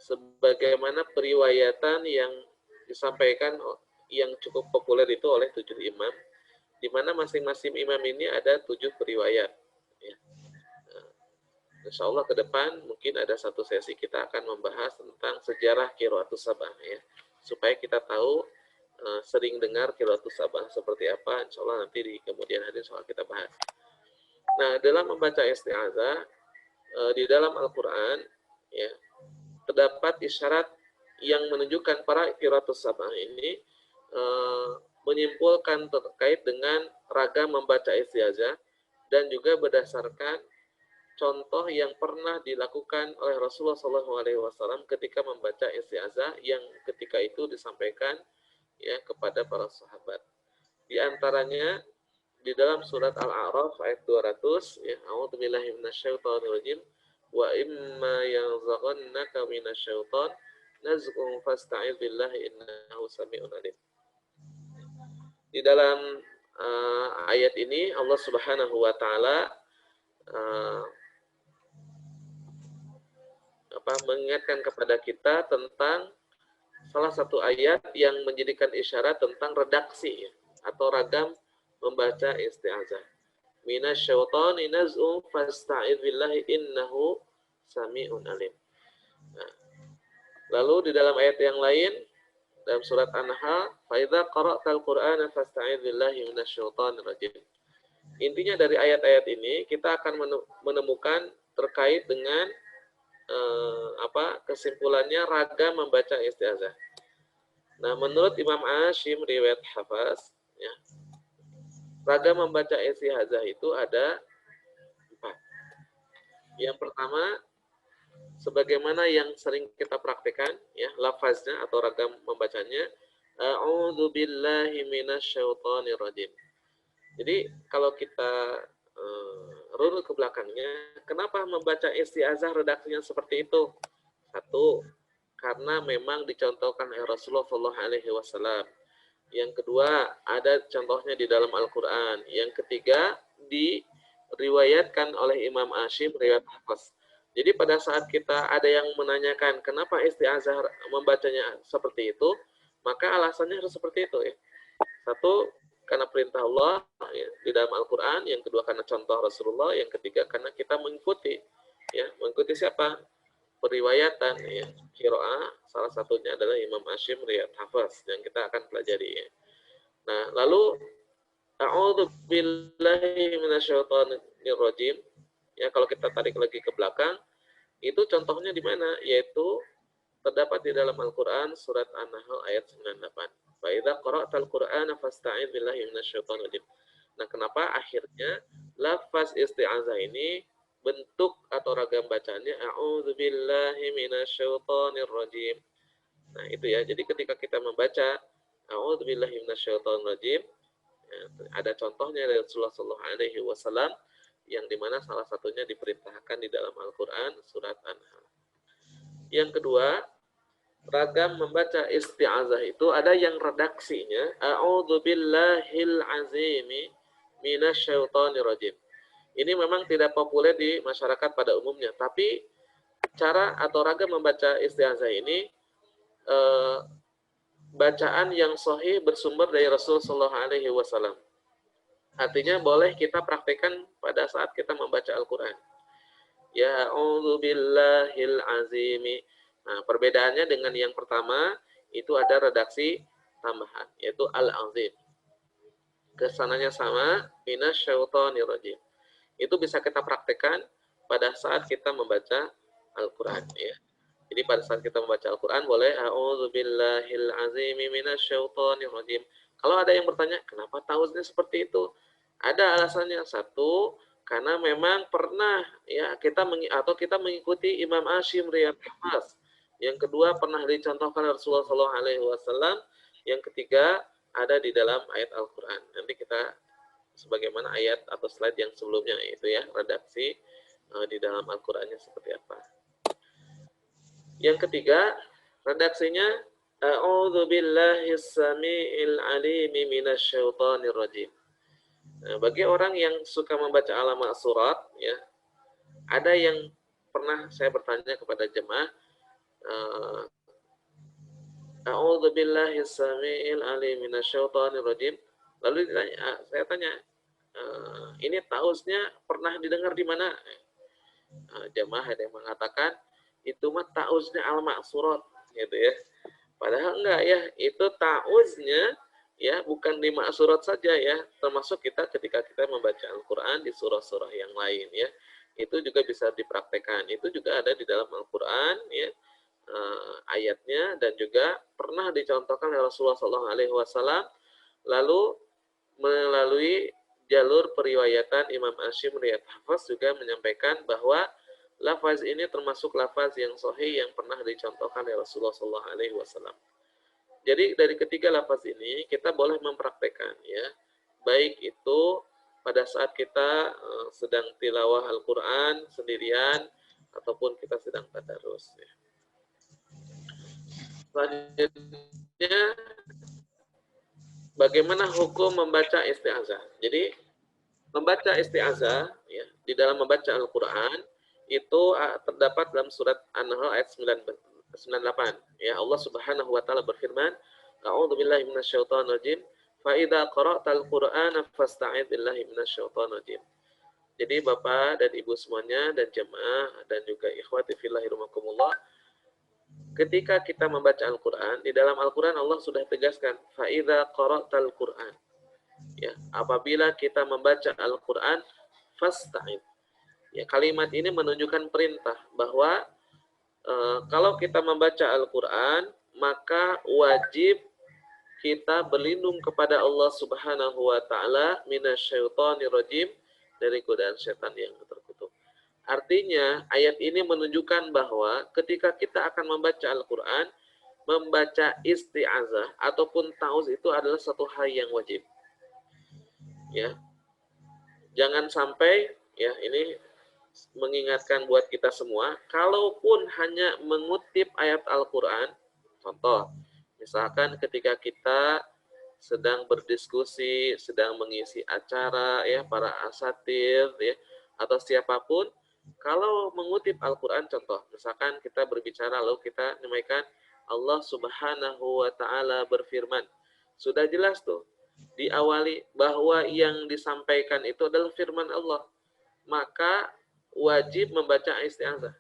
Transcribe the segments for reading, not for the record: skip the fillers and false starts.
sebagaimana periwayatan yang disampaikan yang cukup populer itu oleh 7 imam, di mana masing-masing imam ini ada 7 periwayat. Ya. Insya Allah ke depan mungkin ada satu sesi kita akan membahas tentang sejarah Qiraatus Sabah, ya, supaya kita tahu sering dengar Qiraatus Sabah seperti apa. Insya Allah nanti di kemudian hari soal kita bahas. Nah, dalam membaca isti'adzah di dalam Al-Quran, ya, terdapat isyarat yang menunjukkan para Qiraatus Sabah ini menyimpulkan terkait dengan ragam membaca isti'adzah dan juga berdasarkan contoh yang pernah dilakukan oleh Rasulullah SAW ketika membaca isti'adzah yang ketika itu disampaikan, ya, kepada para sahabat. Di antaranya di dalam surat Al-A'raf ayat 200, ya, a'udzubillahi minasyaitonirrajim wa imma yanzaghannaka minasyaiton nazghun fasta'idz billahi innahu samii'un alim. Di dalam ayat ini Allah Subhanahu wa taala mengingatkan kepada kita tentang salah satu ayat yang menjadikan isyarat tentang redaksi, ya, atau ragam membaca isti'adzah. Minasyaitoni naz'un fasta'idz billahi innahu samii'un alim. Nah, lalu di dalam ayat yang lain dalam surat An-Nahl, fa idza qara'tal Qur'ana fasta'idz billahi minasyaitonir rajim. Intinya dari ayat-ayat ini kita akan menemukan terkait dengan kesimpulannya ragam membaca isti'adzah. Nah, menurut Imam Hashim riwayat Hafaz, ya, ragam membaca isti'adzah itu ada 4. Yang pertama, sebagaimana yang sering kita praktekkan, ya, lafaznya atau ragam membacanya, a'udzu billahi minasyaitonir rajim. Jadi kalau kita runut ke belakangnya, kenapa membaca isti'adzah redaksinya seperti itu? Satu, karena memang dicontohkan oleh Rasulullah SAW. Yang kedua, ada contohnya di dalam Al-Quran. Yang ketiga, diriwayatkan oleh Imam Hashim riwayat Hafaz. Jadi pada saat kita ada yang menanyakan kenapa isti'adzah membacanya seperti itu, maka alasannya harus seperti itu, ya. Satu, karena perintah Allah, ya, di dalam Al-Quran. Yang kedua, karena contoh Rasulullah. Yang ketiga, karena kita mengikuti, ya, mengikuti siapa? Periwayatan, ya, qiraah, salah satunya adalah Imam Hashim riwayat Hafaz yang kita akan pelajari, ya. Nah, lalu a'udzu billahi minasyaitonir rajim, ya, kalau kita tarik lagi ke belakang, itu contohnya di mana? Yaitu terdapat di dalam Al-Quran surat An-Nahl ayat 98. Fa idza qara'tal Qur'ana fasta'idz billahi minasyaitonir rajim. Nah, kenapa akhirnya lafaz isti'adzah ini bentuk atau ragam bacaannya a'udzubillahi minasyaitonir rajim. Nah, itu, ya. Jadi ketika kita membaca a'udzubillahi minasyaitonir rajim, ya, ada contohnya dari Rasulullah SAW yang dimana salah satunya diperintahkan di dalam Al-Quran surat An-Nahl. Yang kedua, ragam membaca isti'adzah itu ada yang redaksinya a'udzubillahil azimi minasyaitonir rajim. Ini memang tidak populer di masyarakat pada umumnya, tapi cara atau ragam membaca isti'adzah ini bacaan yang sahih bersumber dari Rasulullah SAW. Artinya boleh kita praktekkan pada saat kita membaca Al-Quran. Ya a'udzubillahil azimi. Nah, perbedaannya dengan yang pertama, itu ada redaksi tambahan, yaitu al-azim. Kesananya sama, minasyaitonir rajim. Itu bisa kita praktekkan pada saat kita membaca Al-Quran, ya. Jadi pada saat kita membaca Al-Quran, boleh a'udzubillahil azimi minasyaitonir rajim. Kalau ada yang bertanya, kenapa tahunya seperti itu? Ada alasannya. Satu, karena memang pernah, ya, kita mengikuti Imam Hashim riwayat Hafaz. Yang kedua, pernah dicontohkan Rasulullah SAW. Yang ketiga, ada di dalam ayat Al-Quran. Nanti kita sebagaimana ayat atau slide yang sebelumnya, itu, ya, redaksi di dalam Al-Qurannya seperti apa. Yang ketiga, redaksinya a'udzu billahis samiil alimi minasyaitonir rajim. Nah, bagi orang yang suka membaca alamat surat, ya, ada yang pernah saya bertanya kepada jemaah, a'udzubillahi samiil alim minasyaitonir rajim. Lalu saya tanya, ini tausnya pernah didengar di mana? Jamaah ada yang mengatakan itu mah tausnya al-ma'surat gitu ya. Padahal enggak ya, itu tauznya ya bukan di ma'surat saja ya, termasuk kita ketika kita membaca Al-Qur'an di surah-surah yang lain ya. Itu juga bisa dipraktekkan. Itu juga ada di dalam Al-Qur'an ya. Ayatnya dan juga pernah dicontohkan oleh Rasulullah SAW, lalu melalui jalur periwayatan Imam Asyim riwayat Hafaz juga menyampaikan bahwa lafaz ini termasuk lafaz yang sahih yang pernah dicontohkan oleh Rasulullah SAW. Jadi dari ketiga lafaz ini kita boleh mempraktekkan ya, baik itu pada saat kita sedang tilawah Al-Quran sendirian ataupun kita sedang tadarus. Ya. Selanjutnya, bagaimana hukum membaca isti'azah? Jadi membaca isti'azah ya, di dalam membaca Al-Quran itu terdapat dalam surat An-Nahl ayat 98. Ya, Allah Subhanahu wa taala berfirman, A'udzubillahi minasyaitonir rajim, fa idza qara'tal Qur'ana fasta'idz billahi minasyaitonir rajim. Jadi Bapak dan Ibu semuanya dan jemaah dan juga ikhwati fillahi rahimakumullah, ketika kita membaca Al-Quran, di dalam Al-Quran Allah sudah tegaskan, fa idza qara'tal Qur'an. Ya, apabila kita membaca Al-Quran, fasta'id. Ya, kalimat ini menunjukkan perintah bahwa kalau kita membaca Al-Quran, maka wajib kita berlindung kepada Allah Subhanahu wa taala minasyaitonir rajim, dari godaan setan yang terkutuk. Artinya, ayat ini menunjukkan bahwa ketika kita akan membaca Al-Quran, membaca isti'azah ataupun ta'uz itu adalah satu hal yang wajib. Ya, jangan sampai ya, ini mengingatkan buat kita semua, kalaupun hanya mengutip ayat Al-Quran, contoh, misalkan ketika kita sedang berdiskusi, sedang mengisi acara, ya para asatir, ya atau siapapun, kalau mengutip Al-Quran, contoh, misalkan kita berbicara lalu kita menyampaikan Allah Subhanahu wa taala berfirman, sudah jelas tuh diawali bahwa yang disampaikan itu adalah firman Allah, maka wajib membaca isti'azah.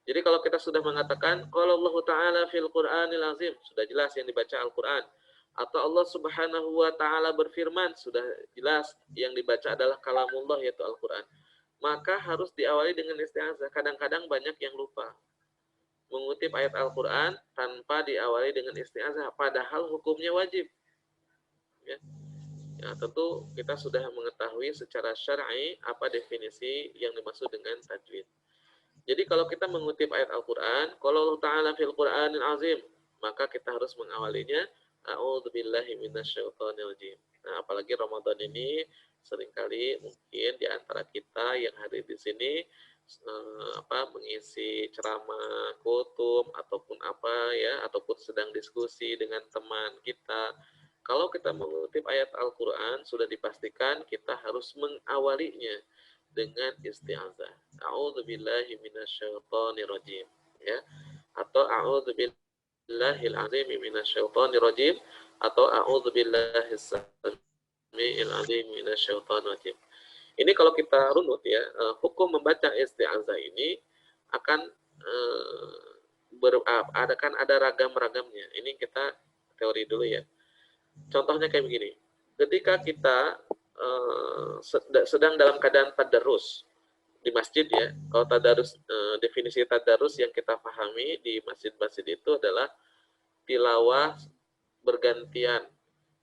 Jadi kalau kita sudah mengatakan qala Allah taala fil Qur'anil azim, sudah jelas yang dibaca Al-Qur'an. Atau Allah Subhanahu wa taala berfirman, sudah jelas yang dibaca adalah kalamullah yaitu Al-Qur'an. Maka harus diawali dengan isti'azah. Kadang-kadang banyak yang lupa mengutip ayat Al-Qur'an tanpa diawali dengan isti'azah, padahal hukumnya wajib. Ya. Ya, tentu kita sudah mengetahui secara syar'i apa definisi yang dimaksud dengan tajwid. Jadi kalau kita mengutip ayat Al-Qur'an, qala Allah ta'ala fil Qur'anil azim, maka kita harus mengawalinya a'udzubillahi minasyaitonir rajim. Nah, apalagi Ramadan ini seringkali mungkin di antara kita yang hadir di sini mengisi ceramah, khutbah ataupun apa ya, ataupun sedang diskusi dengan teman kita. Kalau kita mengutip ayat Al-Quran, sudah dipastikan kita harus mengawalinya dengan isti'azah. A'udzubillahi minasyaitonir rajim. Ya. Atau a'udzubillahil azim minasyaitonir rajim. Atau a'udzubillahis samiil azim minasyaitonir rajim. Ini kalau kita runut ya, hukum membaca isti'azah ini akan ada ragam-ragamnya. Ini kita teori dulu ya. Contohnya kayak begini, ketika kita sedang dalam keadaan tadarus di masjid ya, kalau tadarus, definisi tadarus yang kita pahami di masjid-masjid itu adalah tilawah bergantian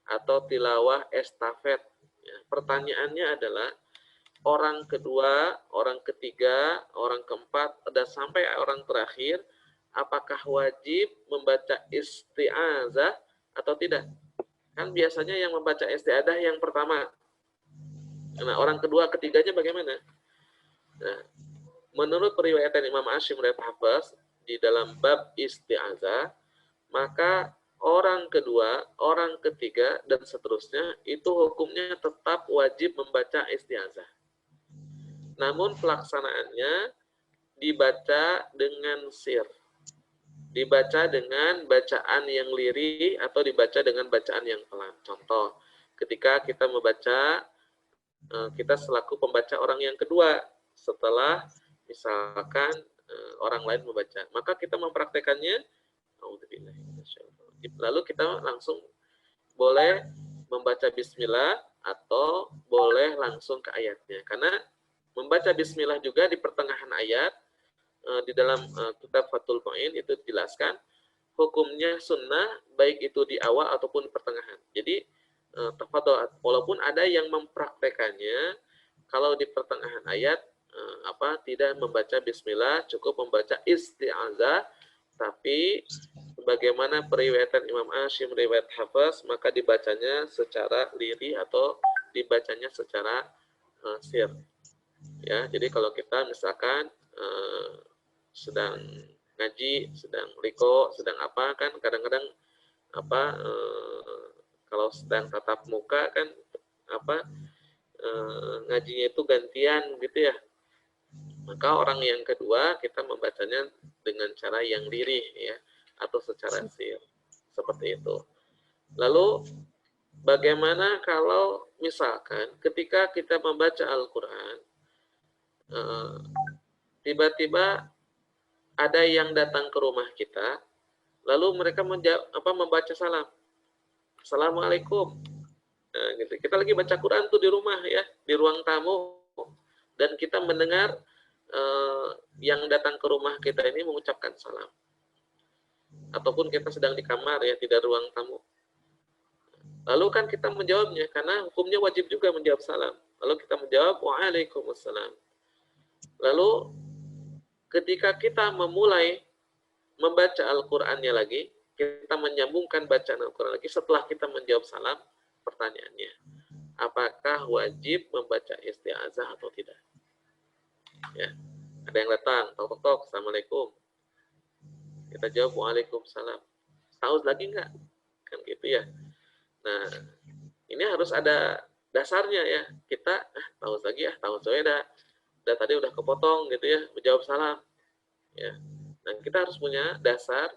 atau tilawah estafet. Ya, pertanyaannya adalah orang kedua, orang ketiga, orang keempat, dan sampai orang terakhir, apakah wajib membaca isti'azah atau tidak? Kan biasanya yang membaca isti'adzah yang pertama. Nah, orang kedua, ketiganya bagaimana? Nah, menurut periwayatan Imam Asyim riwayat Hafaz di dalam bab isti'adzah, maka orang kedua, orang ketiga dan seterusnya itu hukumnya tetap wajib membaca isti'adzah. Namun pelaksanaannya dibaca dengan sir. dibaca dengan bacaan yang lirih atau dibaca dengan bacaan yang pelan. Contoh, ketika kita membaca, kita selaku pembaca orang yang kedua setelah misalkan orang lain membaca, maka kita mempraktekannya. Lalu kita langsung boleh membaca bismillah atau boleh langsung ke ayatnya. Karena membaca bismillah juga di pertengahan ayat, di dalam kitab Fathul Mu'in itu dijelaskan hukumnya sunnah baik itu di awal ataupun di pertengahan. Jadi tafadhol, walaupun ada yang mempraktekannya kalau di pertengahan ayat tidak membaca bismillah, cukup membaca isti'azah, tapi sebagaimana periwayatan Imam Hashim riwayat Hafiz, maka dibacanya secara lirih atau dibacanya secara sir. Ya, jadi kalau kita misalkan sedang ngaji, sedang liko, sedang apa, kan kadang-kadang kalau sedang tatap muka kan ngajinya itu gantian gitu ya. Maka orang yang kedua kita membacanya dengan cara yang lirih ya, atau secara sir, seperti itu. Lalu bagaimana kalau misalkan ketika kita membaca Al-Quran, tiba-tiba ada yang datang ke rumah kita, lalu mereka membaca salam, Assalamualaikum. Nah, gitu. Kita lagi baca Quran tuh di rumah ya, di ruang tamu, dan kita mendengar yang datang ke rumah kita ini mengucapkan salam. Ataupun kita sedang di kamar ya, tidak ruang tamu. Lalu kan kita menjawabnya, karena hukumnya wajib juga menjawab salam. Lalu kita menjawab, Waalaikumsalam. Lalu ketika kita memulai membaca Al-Qur'annya lagi, kita menyambungkan bacaan Al-Qur'an lagi setelah kita menjawab salam, pertanyaannya, apakah wajib membaca isti'azah atau tidak? Ya, ada yang datang, tok, Assalamualaikum. Kita jawab, Waalaikumsalam. Tahu lagi enggak? Kan gitu ya. Nah, ini harus ada dasarnya ya. Kita tahu lagi ya, tahu saya udah tadi udah kepotong gitu ya, menjawab salam. Ya. Nah, kita harus punya dasar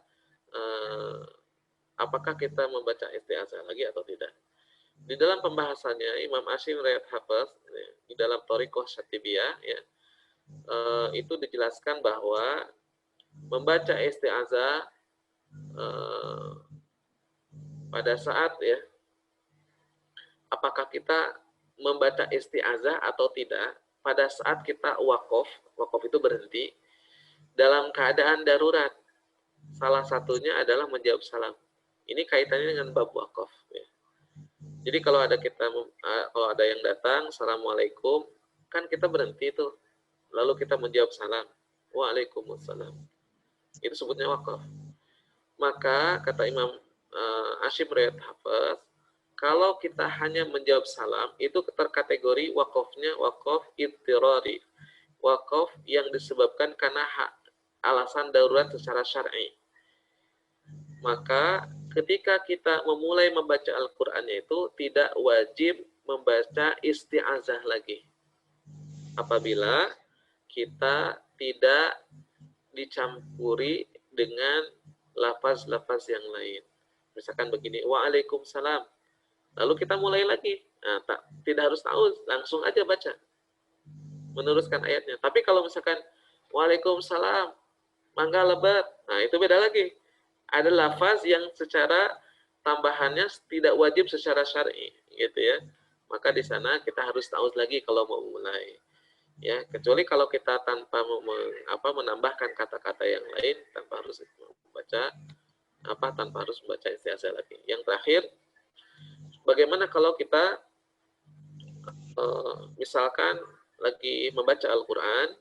apakah kita membaca isti'azah lagi atau tidak. Di dalam pembahasannya Imam Hashim riwayat Hafiz di dalam Thariqah Syatibiyah ya, itu dijelaskan bahwa membaca isti'azah pada saat ya, apakah kita membaca isti'azah atau tidak pada saat kita wakaf itu berhenti dalam keadaan darurat. Salah satunya adalah menjawab salam. Ini kaitannya dengan bab wakaf ya. Jadi kalau ada yang datang, Assalamualaikum, kan kita berhenti tuh. Lalu kita menjawab salam, Waalaikumsalam. Itu sebutnya wakaf. Maka kata Imam Hashim riwayat Hafiz, kalau kita hanya menjawab salam, itu terkategori wakafnya wakaf idtirari. Wakaf yang disebabkan karena alasan darurat secara syar'i. Maka ketika kita memulai membaca Al-Qur'annya itu tidak wajib membaca isti'azah lagi. Apabila kita tidak dicampuri dengan lafaz-lafaz yang lain. Misalkan begini, Waalaikumsalam. Lalu kita mulai lagi. Nah, tidak harus tahu, langsung aja baca. Meneruskan ayatnya. Tapi kalau misalkan Waalaikumsalam, mangga lebat. Nah, itu beda lagi. Ada lafaz yang secara tambahannya tidak wajib secara syar'i, gitu ya. Maka di sana kita harus tahu lagi kalau mau mulai. Ya, kecuali kalau kita tanpa menambahkan kata-kata yang lain, tanpa harus membaca isti'azah lagi. Yang terakhir, bagaimana kalau kita misalkan lagi membaca Al-Qur'an,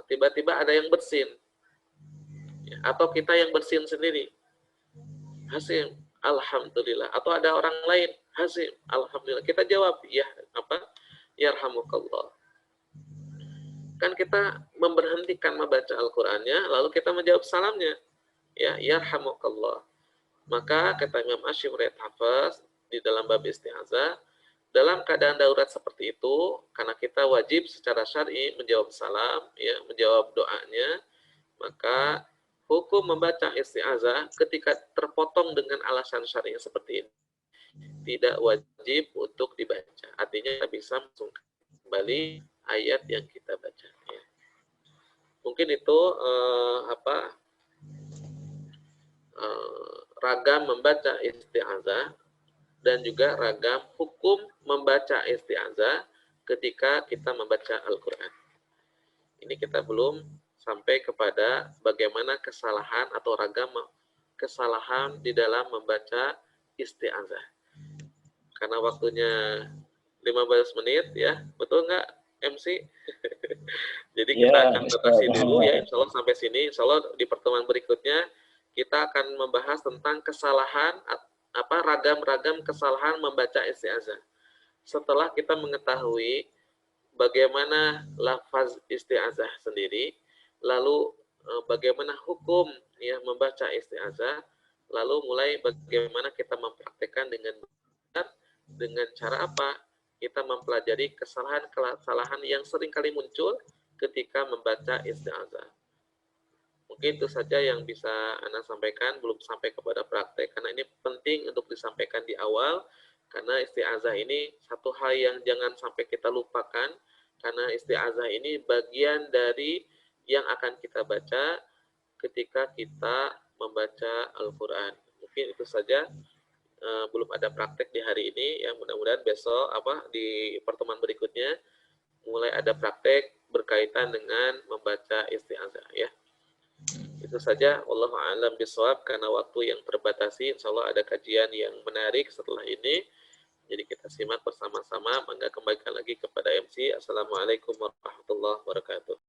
tiba-tiba ada yang bersin, ya, atau kita yang bersin sendiri, Hasim, alhamdulillah, atau ada orang lain, Hasim, alhamdulillah, kita jawab, ya yarhamukallah. Kan kita memberhentikan membaca Al-Qur'annya, lalu kita menjawab salamnya, ya yarhamukallah. Maka kata Imam Hashim riwayat Hafiz di dalam bab isti'azah, dalam keadaan darurat seperti itu, karena kita wajib secara syar'i menjawab salam, ya, menjawab doanya, maka hukum membaca isti'azah ketika terpotong dengan alasan syar'i seperti ini tidak wajib untuk dibaca. Artinya kita bisa langsung kembali ayat yang kita baca. Ya. Mungkin itu ragam membaca isti'azah dan juga ragam hukum membaca isti'azah ketika kita membaca Al-Quran. Ini kita belum sampai kepada bagaimana kesalahan atau ragam kesalahan di dalam membaca isti'azah. Karena waktunya 15 menit ya, betul nggak MC? Jadi kita akan batasi dulu ya, insya Allah sampai sini. Insya Allah di pertemuan berikutnya kita akan membahas tentang kesalahan ragam-ragam kesalahan membaca isti'azah. Setelah kita mengetahui bagaimana lafaz isti'azah sendiri, lalu bagaimana hukum ya membaca isti'azah, lalu mulai bagaimana kita mempraktekkan dengan benar, dengan cara apa? Kita mempelajari kesalahan-kesalahan yang sering kali muncul ketika membaca isti'azah. Mungkin itu saja yang bisa Anda sampaikan, belum sampai kepada praktek, karena ini penting untuk disampaikan di awal, karena isti'azah ini satu hal yang jangan sampai kita lupakan, karena isti'azah ini bagian dari yang akan kita baca ketika kita membaca Al-Quran. Mungkin itu saja, belum ada praktek di hari ini, ya mudah-mudahan besok di pertemuan berikutnya mulai ada praktek berkaitan dengan membaca isti'azah ya. Itu saja, wallahu a'lam bishawab, karena waktu yang terbatasi. Insyaallah ada kajian yang menarik setelah ini. Jadi kita simak bersama-sama. Mangga kembalikan lagi kepada MC. Assalamualaikum warahmatullahi wabarakatuh.